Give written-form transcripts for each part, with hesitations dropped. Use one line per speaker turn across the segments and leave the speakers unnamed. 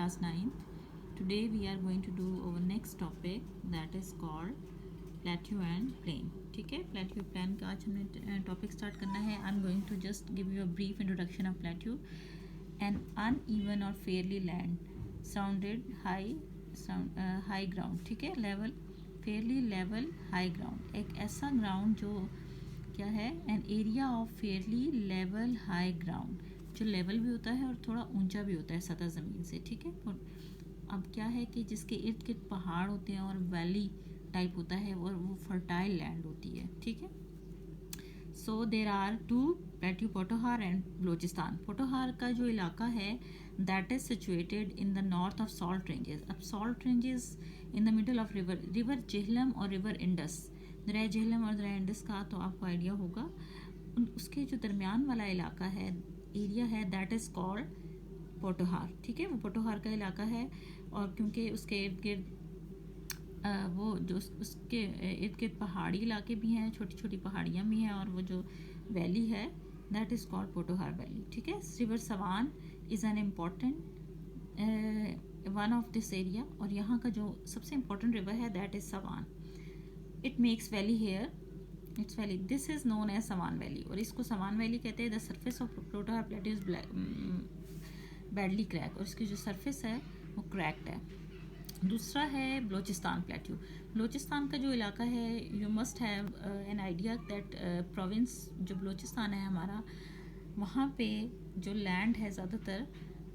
class 9th. Today we are going to do our next topic, that is called plateau and plain. ठीक है, plateau plain का आज हमने topic start करना है. I am going to just give you a brief introduction of plateau. An uneven or fairly land surrounded high ground. ठीक है, level fairly level high ground, एक ऐसा ग्राउंड जो क्या है, an area of fairly level high ground, जो level भी होता है और थोड़ा ऊंचा भी होता है सतह ज़मीन से. ठीक है, अब क्या है कि जिसके इर्द गिर्द पहाड़ होते हैं और वैली टाइप होता है और वो फर्टाइल लैंड होती है. ठीक है, so there are two plateau, Potohar and Balochistan. Potohar का जो इलाका है that is situated in the north of salt ranges. अब salt ranges in the middle of river Jhelum और रिवर इंडस, दरिया झेलम और दरिया इंडस का तो आपको आइडिया होगा. उसके जो दरमियान वाला इलाका है, एरिया है, दैट इज़ कॉल्ड पोटोहार. ठीक है, वो पोटोहार का इलाका है और क्योंकि उसके इर्द गिर्द वो जो उसके इर्द गिर्द पहाड़ी इलाके भी हैं, छोटी छोटी पहाड़ियाँ भी हैं, और वो जो वैली है that is called Potohar valley. ठीक है, river Swan is an important one of this area, और यहाँ का जो सबसे इम्पोर्टेंट रिवर है that is Swan. It makes valley here, it's valley, this is known as Swan valley, और इसको सवान वैली कहते हैं. The surface of Potohar plateau is badly crack, और इसकी जो सरफेस है वो क्रैक्ड है. दूसरा है बलोचिस्तान प्लेट्यू. बलोचिस्तान का जो इलाका है, you must have an idea that province जो बलोचिस्तान है हमारा, वहाँ पे जो लैंड है ज़्यादातर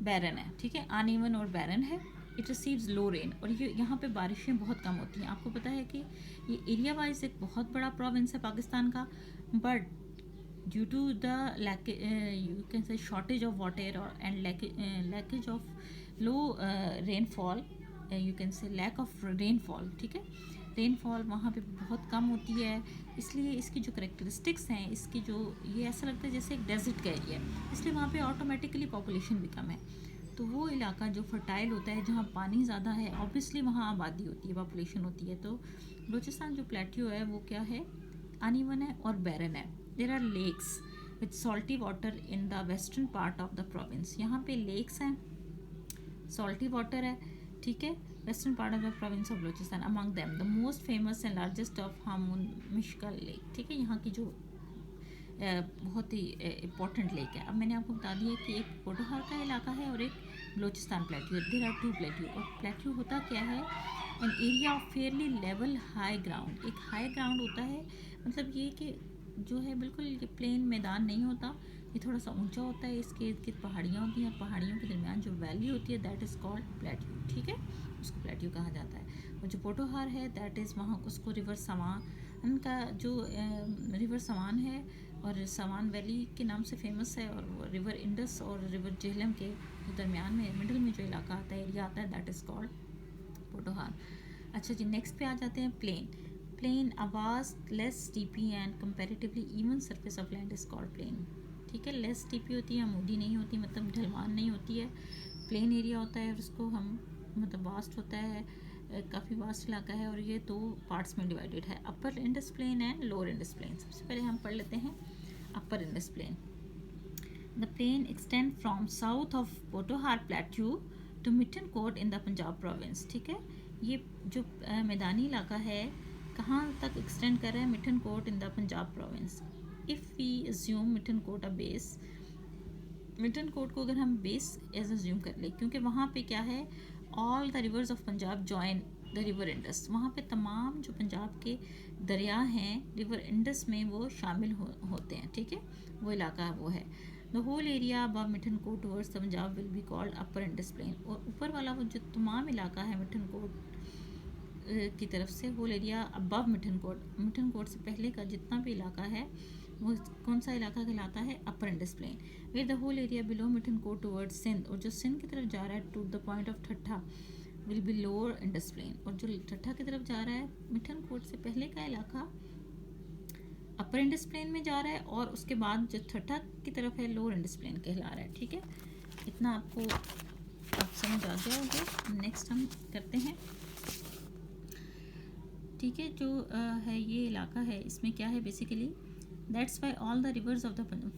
बैरन है. ठीक है, अनइवन और बैरन है. इट रिसीव्स लो रेन, और ये यहाँ पे बारिशें बहुत कम होती हैं. आपको पता है कि ये एरिया वाइज एक बहुत बड़ा प्रोविंस है पाकिस्तान का, but due to the you can say shortage of water और and lackage of low rainfall, you can say lack of rainfall. ठीक है, रेनफॉल वहाँ पे बहुत कम होती है, इसलिए इसकी जो करेक्टरिस्टिक्स हैं, इसकी जो, ये ऐसा लगता है जैसे एक डेजर्ट का एरिया है, इसलिए वहाँ पे ऑटोमेटिकली पॉपुलेशन भी कम है. तो वो इलाका जो फर्टाइल होता है, जहाँ पानी ज़्यादा है, ऑब्वियसली वहाँ आबादी होती है, पॉपुलेशन होती है. तो बलूचिस्तान जो प्लेट्यू है वो क्या है, अनइवन है और बैरन है. There are lakes with salty water in the western part of the province. यहाँ पे लेक्स हैं, सॉल्टी वाटर है. ठीक है, western part of the province of Balochistan. Among them the most famous and largest of Hamun Mashkel lake. ठीक है, यहाँ की जो बहुत ही इम्पॉर्टेंट लेक है. अब मैंने आपको बता दिया कि एक पोटोहार का इलाका है और एक Balochistan plateau. There are two plateau, और प्लेट्यू होता क्या है, an area of fairly level high ground. एक हाई ग्राउंड होता है, मतलब ये कि जो है बिल्कुल ये प्लेन मैदान नहीं होता, ये थोड़ा सा ऊंचा होता है. इसके इर्द गिर्द पहाड़ियाँ होती हैं, पहाड़ियों के दरमियान जो वैली होती है दैट इज़ कॉल्ड प्लेट्यू. ठीक है, उसको प्लेट्यू कहा जाता है. और जो पोटोहार है दैट इज़, वहाँ उसको रिवर सवान का जो रिवर सवान है और सवान वैली के नाम से फेमस है, और रिवर इंडस और रिवर झेलम के दरमियान में मिडल में जो इलाका आता है, एरिया आता है, दैट इज़ कॉल्ड पोटोहार. अच्छा जी, नेक्स्ट पे आ जाते हैं प्लेन. प्लेन आवाज less steepy and comparatively even surface of land is called plain. ठीक है, लेस स्टीपी होती है, अमूदी नहीं होती, मतलब ढलवान नहीं होती है. प्लेन एरिया होता है और उसको हम, मतलब वास्ट होता है, काफ़ी वास्ट इलाका है, और ये दो पार्ट्स में डिवाइडेड है, upper Indus plain and lower Indus plain. सबसे पहले हम पढ़ लेते हैं upper Indus plain. The plain extend from south of Potohar plateau to Mithan Kot in the Punjab province. ठीक है, ये जो मैदानी इलाका है कहाँ तक एक्सटेंड कर रहा है, Mithan Kot in the Punjab province. If we assume Mithan Kot a base, Mithan Kot को अगर हम बेस एज अज्यूम कर ले, क्योंकि वहाँ पे क्या है, all the rivers of Punjab join the river Indus. वहाँ पे तमाम जो पंजाब के दरिया हैं रिवर इंडस में वो शामिल होते हैं. ठीक है, वो इलाका वो है. The whole area above Mithan Kot towards the Punjab will be called upper Indus plain. और ऊपर वाला वो जो तमाम इलाका है मिटन कोट की तरफ से, whole area above Mithan Kot से पहले का जितना भी इलाका है वो कौन सा इलाका कहलाता है, upper Indus plain. Where the whole area below Mithan Kot towards Sindh, और जो सिंध की तरफ जा रहा है to the point of Thatta will be lower Indus plain. और जो ठट्ठा की तरफ जा रहा है, मिटन कोट से पहले का इलाका अपर इंडस प्लेन में जा रहा है, और उसके बाद जो ठट्ठा की तरफ है लोअर इंडस प्लेन कहला रहा है. ठीक है, इतना आपको अब समझ आ गया होगा. नेक्स्ट हम करते हैं. ठीक है, जो है ये इलाका है, इसमें क्या है basically, that's why all the rivers of the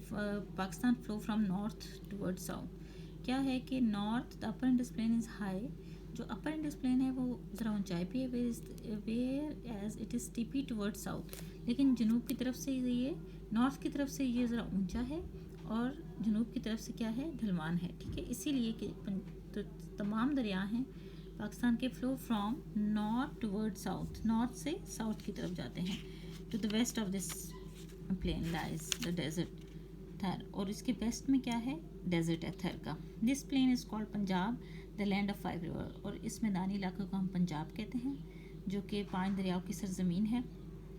Pakistan flow from north towards south. क्या है कि north the upper Indus plain is high, जो अपर इंडस प्लेन है वो ज़रा ऊंचाई पे है, whereas it is steepy toward south, लेकिन जनूब की तरफ से ये नॉर्थ की तरफ से ये ज़रा ऊंचा है और जनूब की तरफ से क्या है, ढलवान है, ठीक है। इसीलिए कि तो तमाम दरिया हैं पाकिस्तान के flow from north toward south, north से साउथ की तरफ जाते हैं। To the west of this plain lies the desert Thar, और इसके वेस्ट में क्या है, डेजर्ट है थर का। This plain is called Punjab the land of 5 river, और इस मैदानी इलाके को हम पंजाब कहते हैं जो कि 5 दरियाओं की सरजमीन है,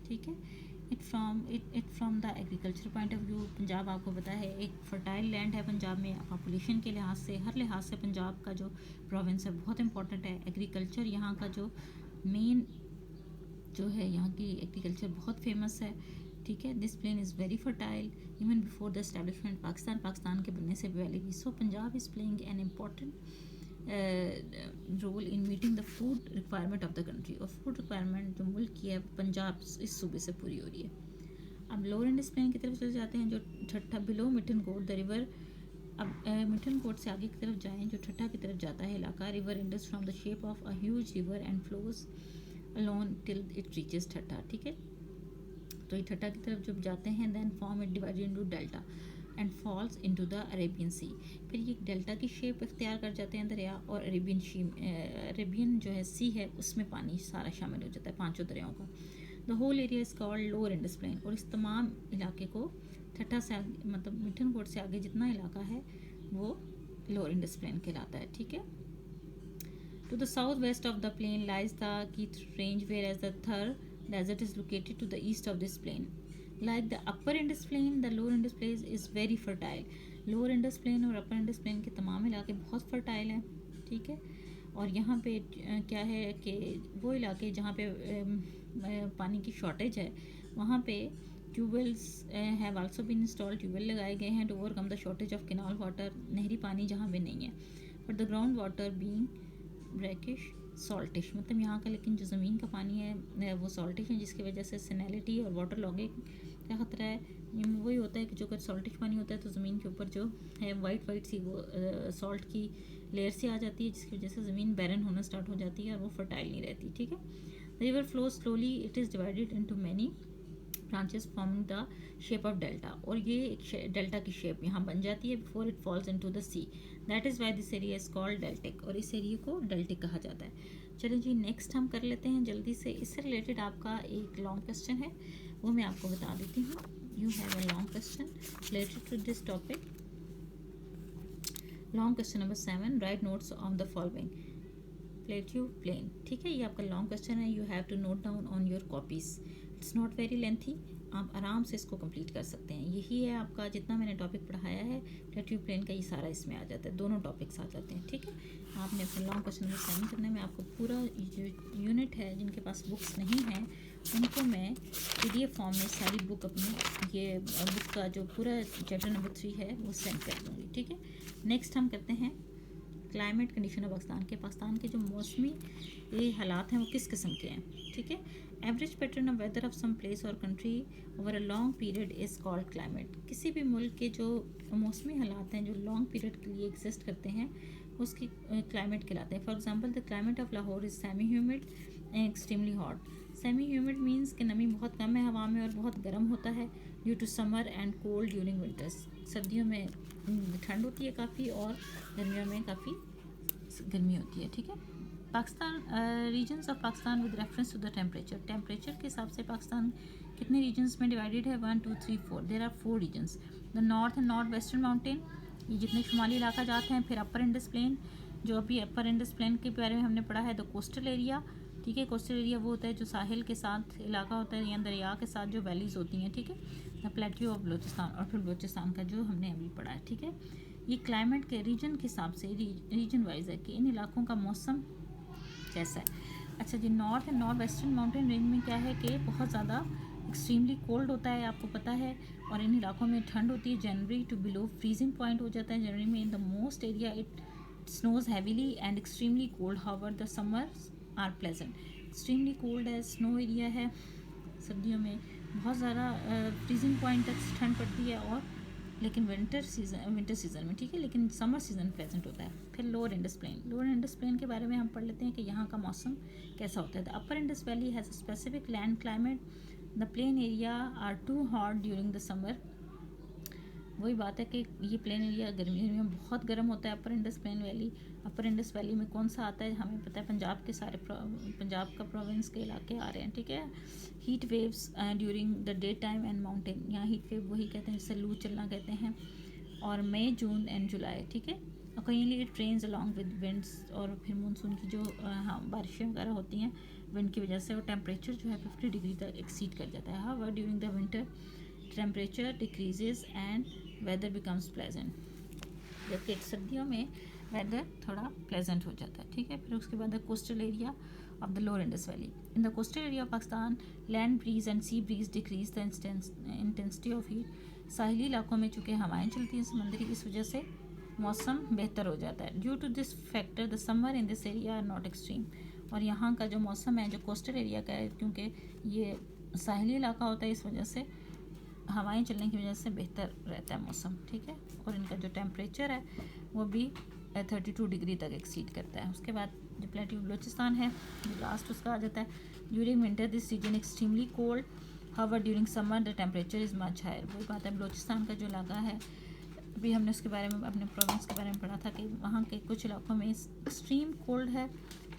ठीक है। It from the agriculture point of view, Punjab आपको पता है एक फर्टाइल लैंड है। पंजाब में पॉपुलेशन के लिहाज से, हर लिहाज से पंजाब का जो प्रोविंस है बहुत इंपॉर्टेंट है। एग्रीकल्चर यहाँ का जो मेन जो है, यहाँ की एग्रीकल्चर बहुत फेमस है, ठीक है। This plain is very fertile even before the establishment Pakistan के बनने से पहले भी। So Punjab is playing an important role in meeting the food requirement of the country, और फूड रिक्वायरमेंट जो मुल्क की है पंजाब इस सूबे से पूरी हो रही है। अब लोअर इंडस प्लेन की तरफ चले जाते हैं, जो Thatta below Mithan Kot the river. अब मिठन कोट से आगे की तरफ जाएँ, जो ठट्ठा की तरफ जाता है इलाका, river Indus from the shape of a huge river and flows alone till it reaches ठट्ठा, ठीक है। तो ये ठट्ठा की तरफ जब जाते हैं, then form it divided into delta and falls into the Arabian sea. फिर ये डेल्टा की शेप इख्तियार कर जाते हैं दरिया, और अरेबियन जो है सी है उसमें पानी सारा शामिल हो जाता है, 5 दरियाओं का। The whole area is called lower Indus plain, और इस तमाम इलाके को ठट्ठा से मतलब मिठन कोट से आगे जितना इलाका है वो लोअर इंडस प्लेन कहलाता है, ठीक है। To the southwest of the plain lies the Keith Range, whereas the Thar Desert is located to the east of this plain. Like the upper Indus Plain, the lower Indus Plain is very fertile. Lower Indus Plain और upper Indus Plain के तमाम इलाके बहुत fertile हैं, ठीक है। और यहाँ पे क्या है कि वो इलाके जहाँ पे पानी की शॉर्टेज है, वहाँ पे tubewells have also been installed, tubewell लगाए गए हैं to overcome the shortage of canal water, नहरी पानी जहाँ पे नहीं है। But the ground water being brackish saltish, मतलब यहाँ का लेकिन जो ज़मीन का पानी है वो सॉल्टिश है, जिसकी वजह से सैलिनिटी और वाटर लॉगिंग का ख़तरा है। वही होता है कि जो अगर सॉल्टिश पानी होता है तो ज़मीन के ऊपर जो है वाइट सी वो सॉल्ट की लेयर से आ जाती है, जिसकी वजह से ज़मीन बैरन होना स्टार्ट हो जाती है और वो फर्टाइल नहीं रहती, ठीक है। The river flow slowly, it is divided into many branches forming the shape of delta, और ये एक डेल्टा की शेप यहाँ बन जाती है before it falls into the sea. That is why this area is called deltaic, और इस एरिया को डेल्टिक कहा जाता है। चलिए जी, नेक्स्ट हम कर लेते हैं जल्दी से। इससे रिलेटेड आपका एक लॉन्ग क्वेश्चन है, वो मैं आपको बता देती हूँ। You have a long question related to this topic. Long question number 7, write notes on the following plateau plain, ठीक है। ये आपका लॉन्ग क्वेश्चन है, you have to note down on your copies. It's not very lengthy, आप आराम से इसको complete कर सकते हैं। यही है आपका जितना मैंने टॉपिक पढ़ाया है प्लेट्यू प्लेन का, ये सारा इसमें आ जाता है, दोनों टॉपिक्स आ जाते हैं, ठीक है। आपने अपने लॉन्ग क्वेश्चन नंबर 7 करने में आपको पूरा जो यूनिट है, जिनके पास बुक्स नहीं हैं उनको मैं PDF फॉर्म में सारी बुक अपनी ये बुक का जो पूरा चैप्टर नंबर 3 है वो सेंड कर दूँगी, ठीक है। नेक्स्ट हम करते हैं क्लाइमेट कंडीशन ऑफ पाकिस्तान के जो मौसमी ये हालात हैं वो किस किस्म के हैं, ठीक है। Average pattern of weather of some place और country over a long period is called climate. किसी भी मुल्क के जो मौसमी हालात हैं जो लॉन्ग पीरियड के लिए एग्जिस्ट करते हैं उसकी क्लाइमेट कहलाते हैं। For example the climate of Lahore is semi humid and extremely hot. Semi humid means कि नमी बहुत कम है हवा में और बहुत गर्म होता है, due to summer and cold during winters. सर्दियों में ठंड होती है काफ़ी और गर्मियों में काफ़ी गर्मी होती है, ठीक है। Pakistan regions of Pakistan with reference to the temperature के हिसाब से पाकिस्तान कितने रीजन्स में डिवाइडेड है, 1 2 3 4। There are 4 regions. The north and north western mountain, ये जितने शुमाली इलाका जाते हैं। फिर अपर इंडस प्लेन, जो अभी अपर इंडस प्लेन के बारे में हमने पढ़ा है। द कोस्टल एरिया, ठीक है। कोस्टल एरिया वो होता है जो साहिल के साथ इलाका होता है या दरिया के साथ जो वैलीज होती हैं, ठीक है। द प्लेट्यू ऑफ बलूचिस्तान, और फिर बलूचिस्तान का जो हमने अभी पढ़ा है, ठीक है। ये क्लाइमेट के रीजन के हिसाब से रीजन वाइज है कि इन इलाकों का मौसम कैसा है। अच्छा जी, north and north western mountain range में क्या है कि बहुत ज़्यादा एक्सट्रीमली कोल्ड होता है, आपको पता है, और इन इलाकों में ठंड होती है। January to below freezing point हो जाता है जनवरी में। In the most area it snows heavily and extremely cold, however the summers are pleasant. Extremely cold है, स्नो एरिया है, सर्दियों में बहुत ज़्यादा फ्रीजिंग पॉइंट तक ठंड पड़ती है, और लेकिन विंटर सीज़न में, ठीक है, लेकिन समर सीज़न प्रेजेंट होता है। फिर lower Indus plain, lower Indus plain के बारे में हम पढ़ लेते हैं कि यहाँ का मौसम कैसा होता है। The upper Indus valley has a specific land climate, the plain area are too hot during the summer. वही बात है कि ये प्लेन एरिया गर्मियों में बहुत गर्म होता है। अपर इंडस प्लेन वैली, अपर इंडस वैली में कौन सा आता है, हमें पता है पंजाब के सारे पंजाब का प्रोविंस के इलाके आ रहे हैं, ठीक है। Heat waves during the day time and mountain, यहाँ हीट वेव वही कहते हैं जिससे लू चलना कहते हैं। और मई, जून एंड जुलाई, ठीक है। Occasionally it trains along with winds, और फिर मानसून की जो बारिशें वगैरह होती हैं विंड की वजह से, और टेम्परेचर जो है 50 डिग्री तक एक्सीड कर जाता है। However during the winter temperature decreases and weather becomes pleasant, जबकि सर्दियों में वेदर थोड़ा प्लेजेंट हो जाता है, ठीक है। फिर उसके बाद the coastal area of the lower Indus valley, in the coastal area of Pakistan land breeze and sea breeze decrease the intensity of heat. साहिली इलाकों में चूँकि हवाएं चलती हैं समंदरी, इस वजह से मौसम बेहतर हो जाता है। Due to this factor the summer in this area are not extreme, और यहाँ का जो मौसम है जो कोस्टल एरिया का है, क्योंकि ये साहिली इलाका होता है, इस वजह से हवाएं चलने की वजह से बेहतर रहता है मौसम, ठीक है। और इनका जो टेम्परेचर है वो भी 32 डिग्री तक एक्सीड करता है। उसके बाद जो प्लेट्यू बलोचिस्तान है जो लास्ट उसका आ जाता है। During winter this region extremely cold, however during summer the temperature is much higher. वही बात है, बलोचिस्तान का जो इलाका है, अभी हमने उसके बारे में अपने प्रोविंस के बारे में पढ़ा था कि वहाँ के कुछ इलाकों में एक्सट्रीम कोल्ड है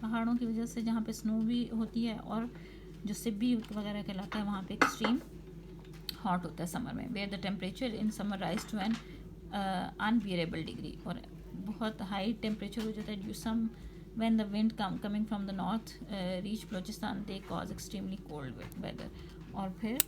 पहाड़ों की वजह से, जहाँ पे स्नो भी होती है, और जो सिब्बी वगैरह का इलाका है वहाँ पे एक्सट्रीम हॉट होता है समर में। Where the temperature in summer rise to an unbearable degree, और बहुत हाई टेम्परेचर हो जाता है। Due some when the wind coming from the north reach Balochistan they cause extremely cold weather. और फिर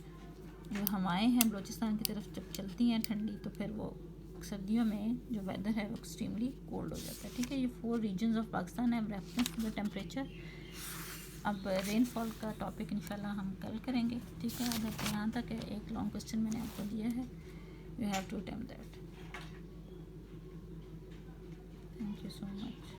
जो हवाएं हैं बलोचिस्तान की तरफ जब चलती हैं ठंडी, तो फिर वो सर्दियों में जो वेदर है वो एक्सट्रीमली कोल्ड हो जाता है, ठीक है। ये 4 रीजन्स ऑफ पाकिस्तान है रेफरेंस टू द टेम्परेचर। अब रेनफॉल का टॉपिक इंशाल्लाह हम कल करेंगे, ठीक है। अगर यहाँ तक है, एक लॉन्ग क्वेश्चन मैंने आपको दिया है, you have to attempt that. Thank you so much.